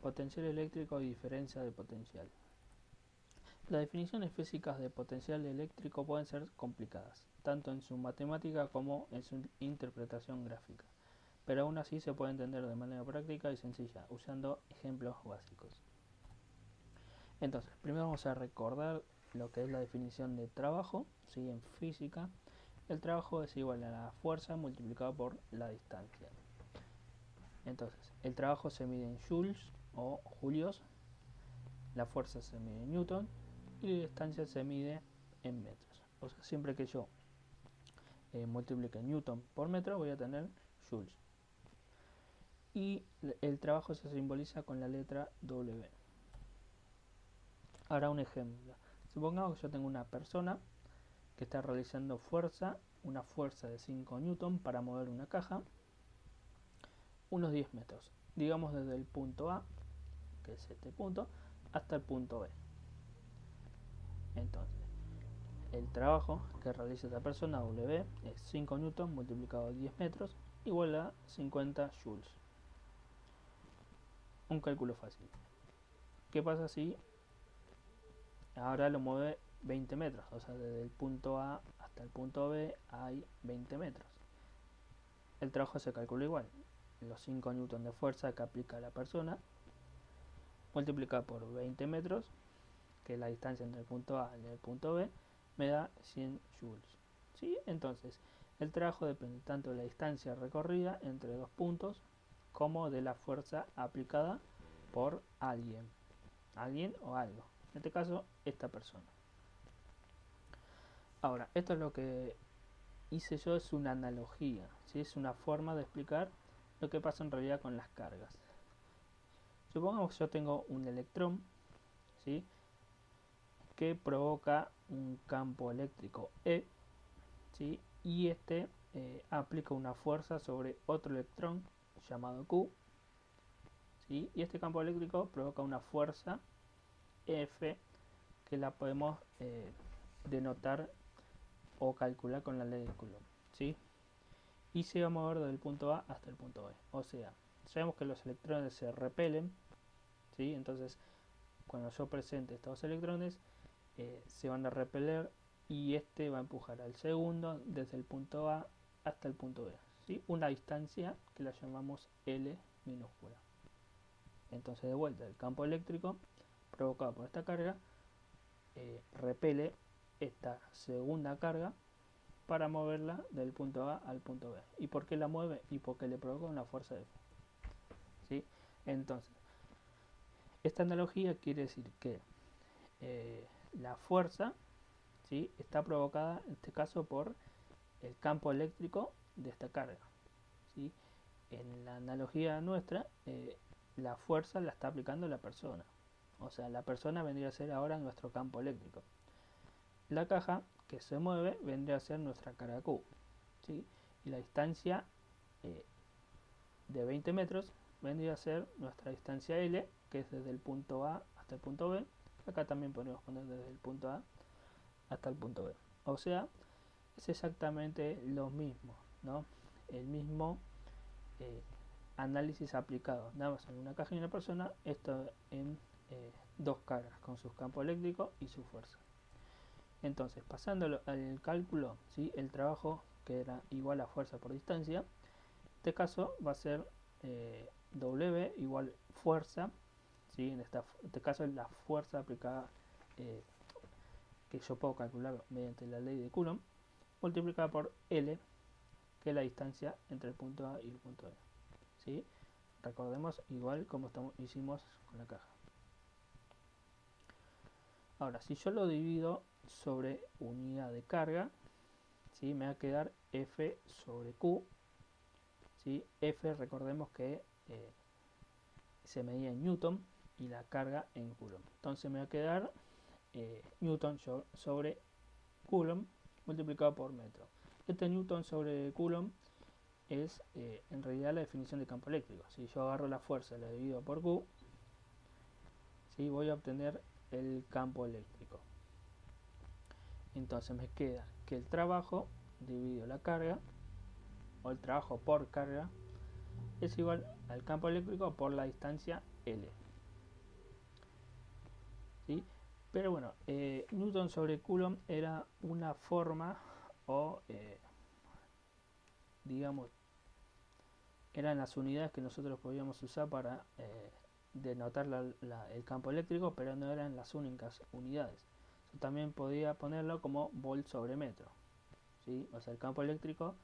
Potencial eléctrico y diferencia de potencial. Las definiciones físicas de potencial eléctrico pueden ser complicadas, tanto en su matemática como en su interpretación gráfica, pero aún así se puede entender de manera práctica y sencilla, usando ejemplos básicos. Entonces, primero vamos a recordar lo que es la definición de trabajo. ¿Sí? En física, el trabajo es igual a la fuerza multiplicado por la distancia. Entonces, el trabajo se mide en joules o julios, la fuerza se mide en newton y la distancia se mide en metros. O sea, siempre que yo multiplique newton por metro voy a tener joules. Y el trabajo se simboliza con la letra W. Ahora un ejemplo. Supongamos que yo tengo una persona que está realizando una fuerza de 5 newton para mover una caja unos 10 metros. Digamos desde el punto A, que es este punto, hasta el punto B. Entonces, el trabajo que realiza esta persona, W, es 5 newton multiplicado por 10 metros, igual a 50 joules. Un cálculo fácil. ¿Qué pasa si ahora lo mueve 20 metros? O sea, desde el punto A hasta el punto B hay 20 metros. El trabajo se calcula igual. Los 5 newton de fuerza que aplica la persona, multiplicado por 20 metros, que es la distancia entre el punto A y el punto B, me da 100 joules. ¿Sí? Entonces, el trabajo depende tanto de la distancia recorrida entre dos puntos como de la fuerza aplicada por alguien o algo. En este caso, esta persona. Ahora, esto es lo que hice yo, es una analogía, ¿sí? Es una forma de explicar lo que pasa en realidad con las cargas. Supongamos que yo tengo un electrón, ¿sí?, que provoca un campo eléctrico E, ¿sí?, y este aplica una fuerza sobre otro electrón llamado Q, ¿sí?, y este campo eléctrico provoca una fuerza F que la podemos denotar o calcular con la ley de Coulomb, ¿sí?, y se va a mover desde el punto A hasta el punto B. O sea, sabemos que los electrones se repelen, ¿sí? Entonces, cuando yo presente estos electrones, se van a repeler y este va a empujar al segundo desde el punto A hasta el punto B, ¿sí? Una distancia que la llamamos L minúscula. Entonces, de vuelta, el campo eléctrico provocado por esta carga repele esta segunda carga para moverla del punto A al punto B. ¿Y por qué la mueve? Y porque le provoca una fuerza F, ¿sí? Entonces, esta analogía quiere decir que la fuerza, ¿sí?, está provocada en este caso por el campo eléctrico de esta carga, ¿sí? En la analogía nuestra, la fuerza la está aplicando la persona. O sea, la persona vendría a ser ahora nuestro campo eléctrico. La caja que se mueve vendría a ser nuestra carga Q, ¿sí? Y la distancia de 20 metros vendría a ser nuestra distancia L, que es desde el punto A hasta el punto B. Acá también podemos poner desde el punto A hasta el punto B. O sea, es exactamente lo mismo, ¿no? El mismo análisis aplicado, nada más en una caja y una persona, esto en dos cargas con sus campos eléctricos y su fuerza. Entonces, pasando al cálculo, ¿sí?, el trabajo que era igual a fuerza por distancia, en este caso va a ser W igual fuerza, ¿sí? En este caso es la fuerza aplicada que yo puedo calcular mediante la ley de Coulomb, multiplicada por L, que es la distancia entre el punto A y el punto B, ¿sí? Recordemos igual como hicimos con la caja. Ahora, si yo lo divido sobre unidad de carga, ¿sí?, me va a quedar F sobre Q, ¿sí? F, recordemos que se medía en newton y la carga en coulomb. Entonces me va a quedar newton sobre coulomb multiplicado por metro. Este newton sobre coulomb es en realidad la definición de campo eléctrico. Si yo agarro la fuerza y la divido por Q, ¿sí?, voy a obtener el campo eléctrico. Entonces me queda que el trabajo dividido la carga, o el trabajo por carga, es igual al campo eléctrico por la distancia L. ¿sí? Pero bueno, Newton sobre Coulomb era una forma o digamos eran las unidades que nosotros podíamos usar para denotar el campo eléctrico, pero no eran las únicas unidades. Yo también podía ponerlo como volt sobre metro, ¿sí? O sea, el campo eléctrico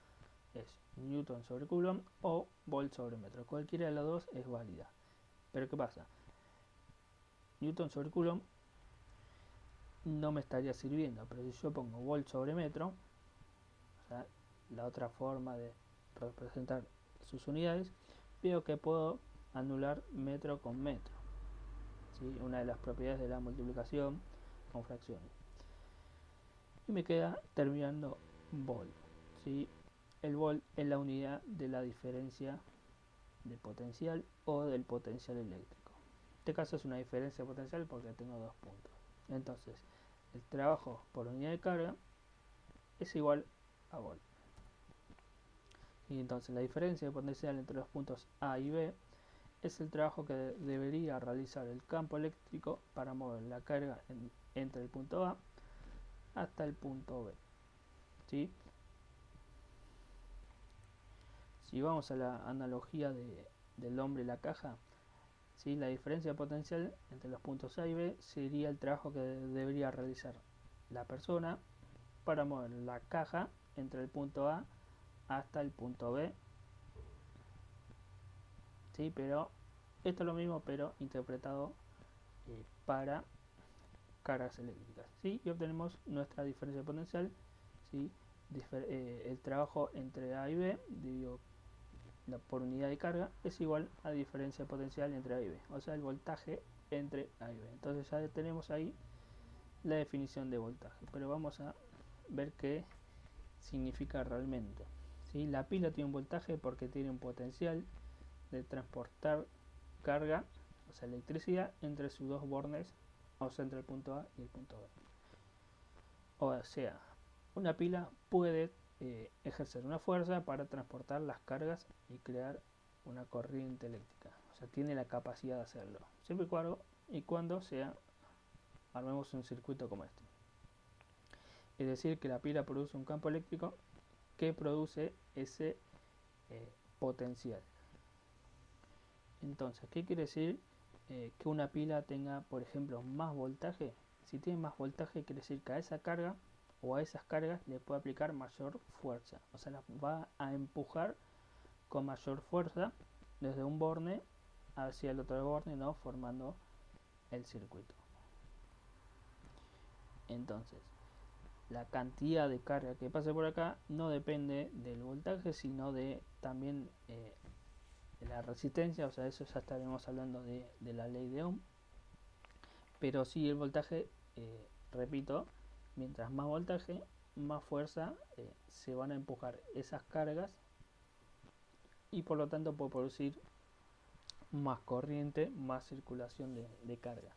es Newton sobre Coulomb o volt sobre metro. Cualquiera de las dos es válida. Pero ¿qué pasa? Newton sobre Coulomb no me estaría sirviendo, pero si yo pongo volt sobre metro, o sea, la otra forma de representar sus unidades, veo que puedo anular metro con metro, ¿sí? Una de las propiedades de la multiplicación con fracciones. Y me queda terminando volt, ¿sí? El volt es la unidad de la diferencia de potencial o del potencial eléctrico. En este caso es una diferencia potencial porque tengo dos puntos. Entonces, el trabajo por unidad de carga es igual a volt. Y entonces la diferencia de potencial entre los puntos A y B es el trabajo que debería realizar el campo eléctrico para mover la carga entre el punto A hasta el punto B, ¿sí? Si vamos a la analogía del hombre y la caja, ¿sí? La diferencia potencial entre los puntos A y B sería el trabajo que debería realizar la persona para mover la caja entre el punto A hasta el punto B, ¿sí? Pero esto es lo mismo, pero interpretado para cargas eléctricas, ¿sí? Y obtenemos nuestra diferencia potencial, ¿sí? El trabajo entre A y B dividido por unidad de carga es igual a diferencia potencial entre A y B, o sea, el voltaje entre A y B. Entonces ya tenemos ahí la definición de voltaje, pero vamos a ver qué significa realmente, ¿sí? La pila tiene un voltaje porque tiene un potencial de transportar carga, o sea, electricidad, entre sus dos bornes, o sea, entre el punto A y el punto B. O sea, una pila puede ejercer una fuerza para transportar las cargas y crear una corriente eléctrica. O sea, tiene la capacidad de hacerlo. Siempre y cuando armemos un circuito como este. Es decir, que la pila produce un campo eléctrico que produce ese potencial. Entonces, ¿qué quiere decir que una pila tenga, por ejemplo, más voltaje? Si tiene más voltaje, quiere decir que a esa carga o a esas cargas le puede aplicar mayor fuerza. O sea, las va a empujar con mayor fuerza desde un borne hacia el otro borne, ¿no? Formando el circuito. Entonces, la cantidad de carga que pase por acá no depende del voltaje, sino de también de la resistencia, o sea, eso ya estaremos hablando de la ley de Ohm. Pero sí, el voltaje, repito, mientras más voltaje, más fuerza se van a empujar esas cargas y por lo tanto puede producir más corriente, más circulación de cargas.